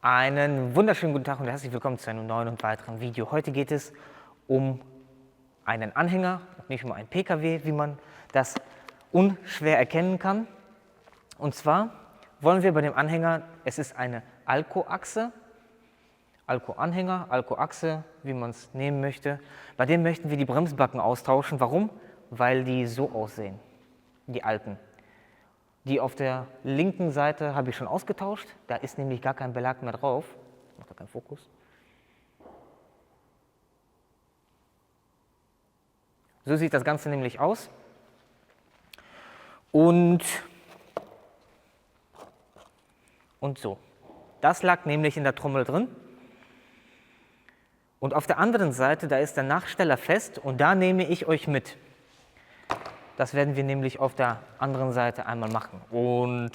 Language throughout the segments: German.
Einen wunderschönen guten Tag und herzlich willkommen zu einem neuen und weiteren Video. Heute geht es um einen Anhänger und nicht um einen PKW, wie man das unschwer erkennen kann. Und zwar wollen wir bei dem Anhänger, es ist eine Alco-Achse, Alco-Anhänger, Alco-Achse, wie man es nehmen möchte. Bei dem möchten wir die Bremsbacken austauschen. Warum? Weil die so aussehen, die alten. Die auf der linken Seite habe ich schon ausgetauscht, da ist nämlich gar kein Belag mehr drauf. Macht da keinen Fokus. So sieht das Ganze nämlich aus. Und so. Das lag nämlich in der Trommel drin. Und auf der anderen Seite, da ist der Nachsteller fest und da nehme ich euch mit. Das werden wir nämlich auf der anderen Seite einmal machen. Und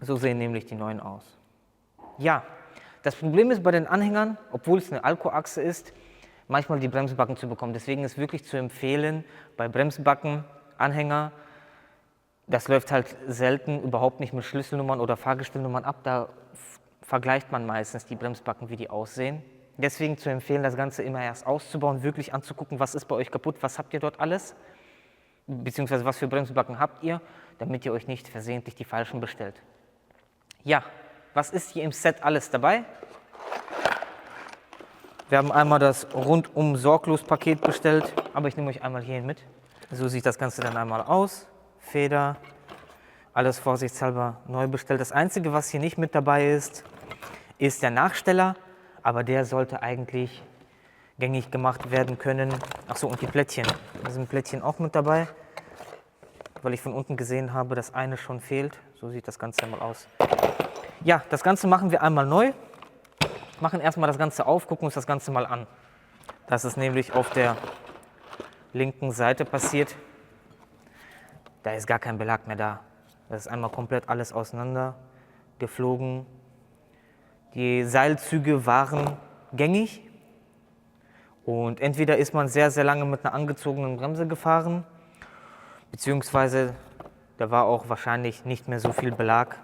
so sehen nämlich die neuen aus. Ja, das Problem ist bei den Anhängern, obwohl es eine Alco-Achse ist, manchmal die Bremsbacken zu bekommen. Deswegen ist wirklich zu empfehlen, bei Bremsbacken, Anhänger, das läuft halt selten überhaupt nicht mit Schlüsselnummern oder Fahrgestellnummern ab. Da vergleicht man meistens die Bremsbacken, wie die aussehen. Deswegen zu empfehlen, das Ganze immer erst auszubauen, wirklich anzugucken, was ist bei euch kaputt, was habt ihr dort alles, beziehungsweise was für Bremsbacken habt ihr, damit ihr euch nicht versehentlich die falschen bestellt. Ja, was ist hier im Set alles dabei? Wir haben einmal das rundum sorglos Paket bestellt, aber ich nehme euch einmal hierhin mit. So sieht das Ganze dann einmal aus. Feder, alles vorsichtshalber neu bestellt. Das Einzige, was hier nicht mit dabei ist, ist der Nachsteller. Aber der sollte eigentlich gängig gemacht werden können. Achso, und die Plättchen. Da sind Plättchen auch mit dabei, weil ich von unten gesehen habe, dass eine schon fehlt. So sieht das Ganze einmal aus. Ja, das Ganze machen wir einmal neu. Machen erstmal das Ganze auf, gucken uns das Ganze mal an. Das ist nämlich auf der linken Seite passiert. Da ist gar kein Belag mehr da. Das ist einmal komplett alles auseinander geflogen. Die Seilzüge waren gängig und entweder ist man sehr, sehr lange mit einer angezogenen Bremse gefahren, beziehungsweise da war auch wahrscheinlich nicht mehr so viel Belag,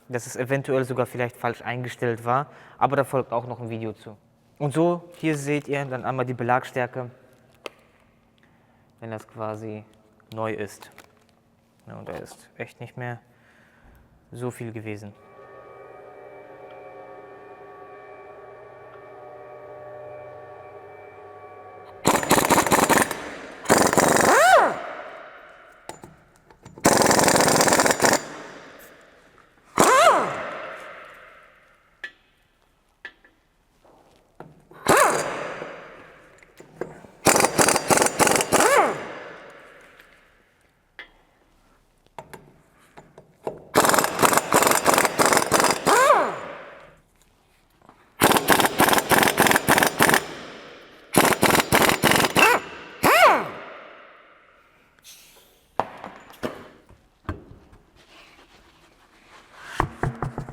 dass es eventuell sogar vielleicht falsch eingestellt war, aber da folgt auch noch ein Video zu. Und so, hier seht ihr dann einmal die Belagstärke, wenn das quasi neu ist. Ja, und da ist echt nicht mehr so viel gewesen.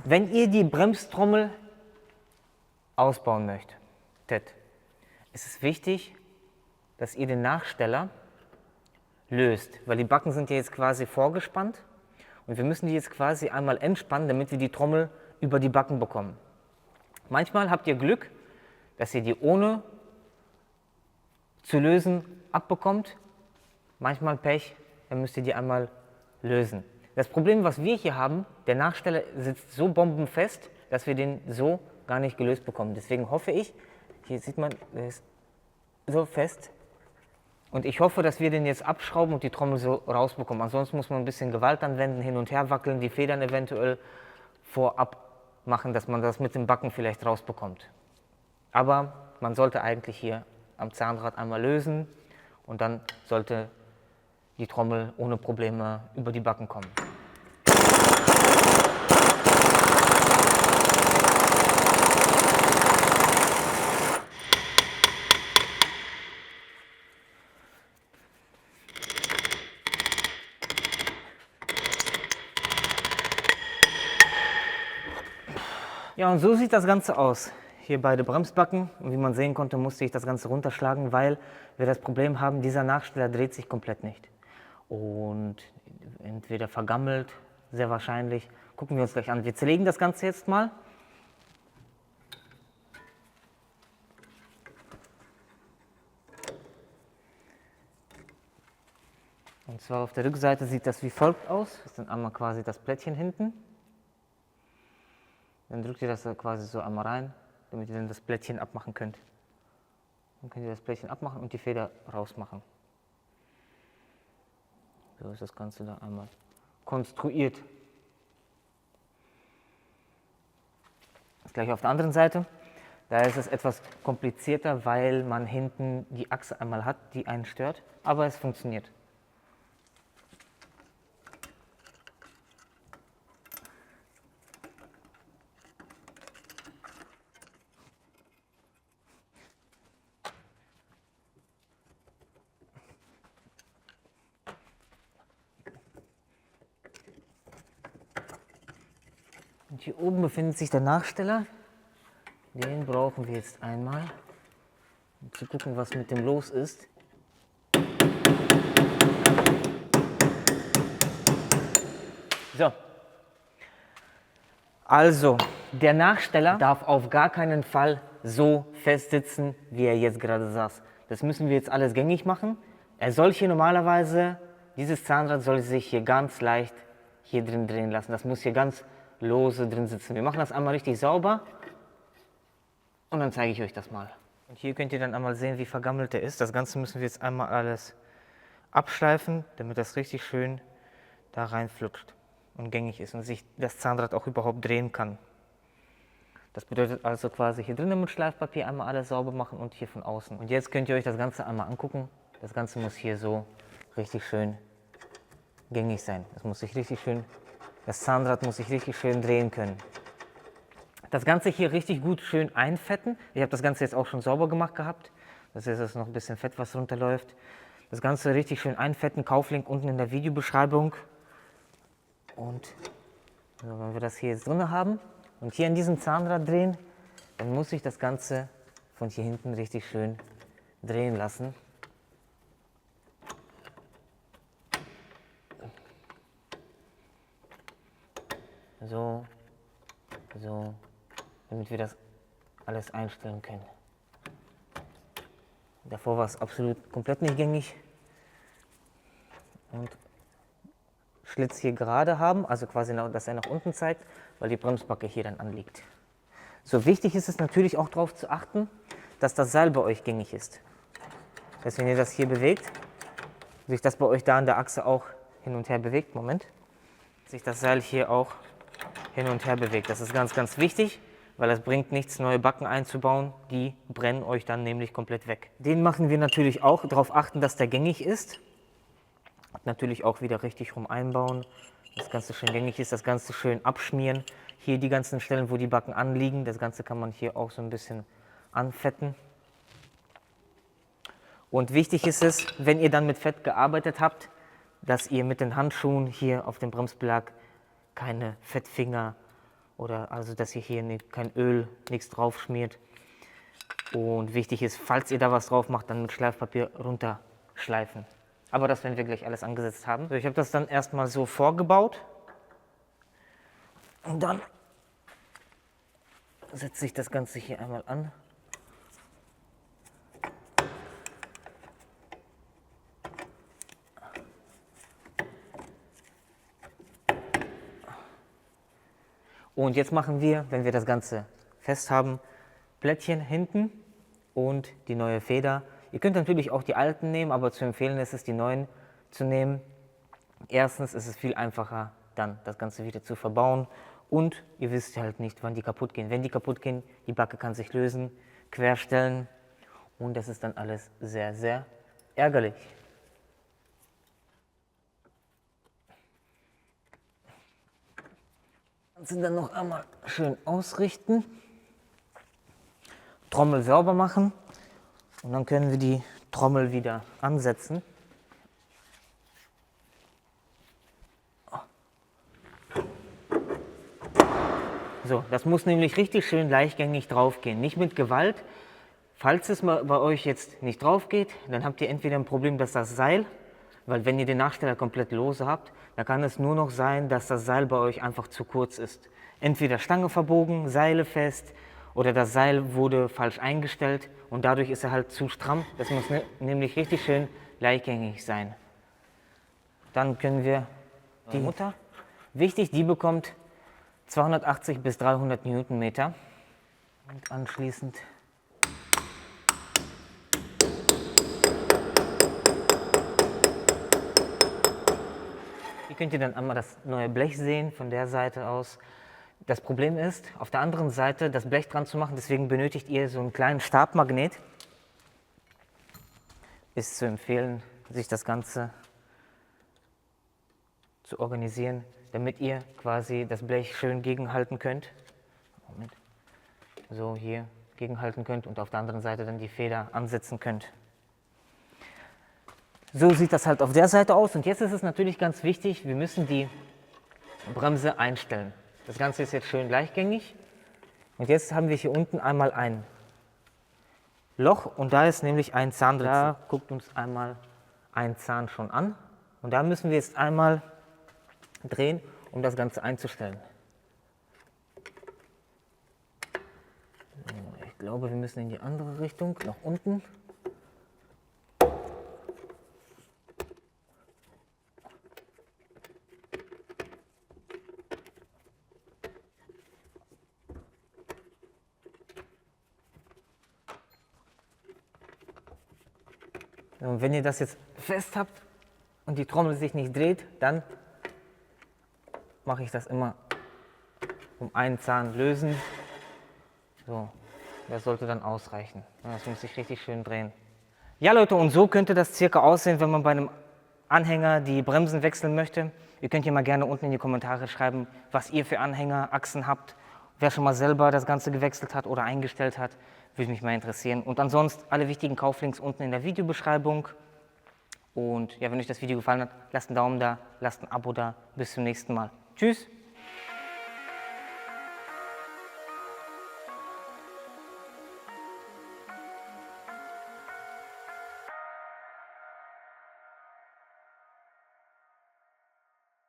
Wenn ihr die Bremstrommel ausbauen möchtet, ist es wichtig, dass ihr den Nachsteller löst, weil die Backen sind ja jetzt quasi vorgespannt und wir müssen die jetzt quasi einmal entspannen, damit wir die Trommel über die Backen bekommen. Manchmal habt ihr Glück, dass ihr die ohne zu lösen abbekommt, manchmal Pech, dann müsst ihr die einmal lösen. Das Problem, was wir hier haben, der Nachsteller sitzt so bombenfest, dass wir den so gar nicht gelöst bekommen. Deswegen hoffe ich, hier sieht man, der ist so fest. Und ich hoffe, dass wir den jetzt abschrauben und die Trommel so rausbekommen. Ansonsten muss man ein bisschen Gewalt anwenden, hin und her wackeln, die Federn eventuell vorab machen, dass man das mit dem Backen vielleicht rausbekommt. Aber man sollte eigentlich hier am Zahnrad einmal lösen und dann sollte die Trommel ohne Probleme über die Backen kommen. Ja, und so sieht das Ganze aus. Hier beide Bremsbacken und wie man sehen konnte, musste ich das Ganze runterschlagen, weil wir das Problem haben, dieser Nachsteller dreht sich komplett nicht. Und entweder vergammelt, sehr wahrscheinlich, gucken wir uns gleich an. Wir zerlegen das Ganze jetzt mal. Und zwar auf der Rückseite sieht das wie folgt aus. Das ist dann einmal quasi das Plättchen hinten. Dann drückt ihr das da quasi so einmal rein, damit ihr dann das Plättchen abmachen könnt. Dann könnt ihr das Plättchen abmachen und die Feder rausmachen. So ist das Ganze da einmal konstruiert. Das gleiche auf der anderen Seite. Da ist es etwas komplizierter, weil man hinten die Achse einmal hat, die einen stört, aber es funktioniert. Und hier oben befindet sich der Nachsteller. Den brauchen wir jetzt einmal, um zu gucken, was mit dem los ist. So. Also, der Nachsteller darf auf gar keinen Fall so fest sitzen, wie er jetzt gerade saß. Das müssen wir jetzt alles gängig machen. Er soll hier normalerweise, dieses Zahnrad soll sich hier ganz leicht hier drin drehen lassen. Das muss hier ganz lose drin sitzen. Wir machen das einmal richtig sauber und dann zeige ich euch das mal. Und hier könnt ihr dann einmal sehen, wie vergammelt der ist. Das Ganze müssen wir jetzt einmal alles abschleifen, damit das richtig schön da reinflutscht und gängig ist und sich das Zahnrad auch überhaupt drehen kann. Das bedeutet also quasi hier drinnen mit Schleifpapier einmal alles sauber machen und hier von außen. Und jetzt könnt ihr euch das Ganze einmal angucken. Das Ganze muss hier so richtig schön gängig sein. Das Zahnrad muss sich richtig schön drehen können. Das Ganze hier richtig gut schön einfetten. Ich habe das Ganze jetzt auch schon sauber gemacht gehabt. Das ist jetzt noch ein bisschen Fett, was runterläuft. Das Ganze richtig schön einfetten. Kauflink unten in der Videobeschreibung. Und so, wenn wir das hier jetzt drin haben und hier an diesem Zahnrad drehen, dann muss ich das Ganze von hier hinten richtig schön drehen lassen. So, damit wir das alles einstellen können. Davor war es absolut komplett nicht gängig. Und Schlitz hier gerade haben, also quasi, dass er nach unten zeigt, weil die Bremsbacke hier dann anliegt. So, wichtig ist es natürlich auch darauf zu achten, dass das Seil bei euch gängig ist. Das heißt, wenn ihr das hier bewegt, sich das bei euch da an der Achse auch hin und her bewegt, Moment, sich das Seil hier auch hin und her bewegt. Das ist ganz, ganz wichtig, weil es bringt nichts, neue Backen einzubauen. Die brennen euch dann nämlich komplett weg. Den machen wir natürlich auch, darauf achten, dass der gängig ist. Natürlich auch wieder richtig rum einbauen, das Ganze schön gängig ist, das Ganze schön abschmieren. Hier die ganzen Stellen, wo die Backen anliegen, das Ganze kann man hier auch so ein bisschen anfetten. Und wichtig ist es, wenn ihr dann mit Fett gearbeitet habt, dass ihr mit den Handschuhen hier auf dem Bremsbelag keine Fettfinger oder also dass ihr hier kein Öl, nichts drauf schmiert. Und wichtig ist, falls ihr da was drauf macht, dann mit Schleifpapier runterschleifen. Aber das werden wir gleich alles angesetzt haben. So, ich habe das dann erstmal so vorgebaut. Und dann setze ich das Ganze hier einmal an. Und jetzt machen wir, wenn wir das Ganze fest haben, Plättchen hinten und die neue Feder. Ihr könnt natürlich auch die alten nehmen, aber zu empfehlen ist es, die neuen zu nehmen. Erstens ist es viel einfacher, dann das Ganze wieder zu verbauen. Und ihr wisst halt nicht, wann die kaputt gehen. Wenn die kaputt gehen, die Backe kann sich lösen, querstellen. Und das ist dann alles sehr, sehr ärgerlich. Und dann noch einmal schön ausrichten, Trommel sauber machen und dann können wir die Trommel wieder ansetzen. So, das muss nämlich richtig schön leichtgängig drauf gehen, nicht mit Gewalt. Falls es mal bei euch jetzt nicht drauf geht, dann habt ihr entweder ein Problem, dass das Seil Weil wenn ihr den Nachsteller komplett lose habt, dann kann es nur noch sein, dass das Seil bei euch einfach zu kurz ist. Entweder Stange verbogen, Seile fest oder das Seil wurde falsch eingestellt und dadurch ist er halt zu stramm. Das muss nämlich richtig schön gleichgängig sein. Dann können wir die Mutter, wichtig, die bekommt 280 bis 300 Newtonmeter und anschließend hier könnt ihr dann einmal das neue Blech sehen von der Seite aus. Das Problem ist, auf der anderen Seite das Blech dran zu machen, deswegen benötigt ihr so einen kleinen Stabmagnet. Ist zu empfehlen, sich das Ganze zu organisieren, damit ihr quasi das Blech schön gegenhalten könnt. Moment. So hier gegenhalten könnt und auf der anderen Seite dann die Feder ansetzen könnt. So sieht das halt auf der Seite aus und jetzt ist es natürlich ganz wichtig, wir müssen die Bremse einstellen. Das Ganze ist jetzt schön gleichgängig und jetzt haben wir hier unten einmal ein Loch und da ist nämlich ein Zahn drin. Da guckt uns einmal ein Zahn schon an und da müssen wir jetzt einmal drehen, um das Ganze einzustellen. So, ich glaube, wir müssen in die andere Richtung, nach unten. Und wenn ihr das jetzt fest habt und die Trommel sich nicht dreht, dann mache ich das immer um einen Zahn lösen. So, das sollte dann ausreichen. Das muss sich richtig schön drehen. Ja Leute, und so könnte das circa aussehen, wenn man bei einem Anhänger die Bremsen wechseln möchte. Ihr könnt ja mal gerne unten in die Kommentare schreiben, was ihr für Anhänger, Achsen habt. Wer schon mal selber das Ganze gewechselt hat oder eingestellt hat, würde mich mal interessieren. Und ansonsten alle wichtigen Kauflinks unten in der Videobeschreibung. Und ja, wenn euch das Video gefallen hat, lasst einen Daumen da, lasst ein Abo da. Bis zum nächsten Mal. Tschüss!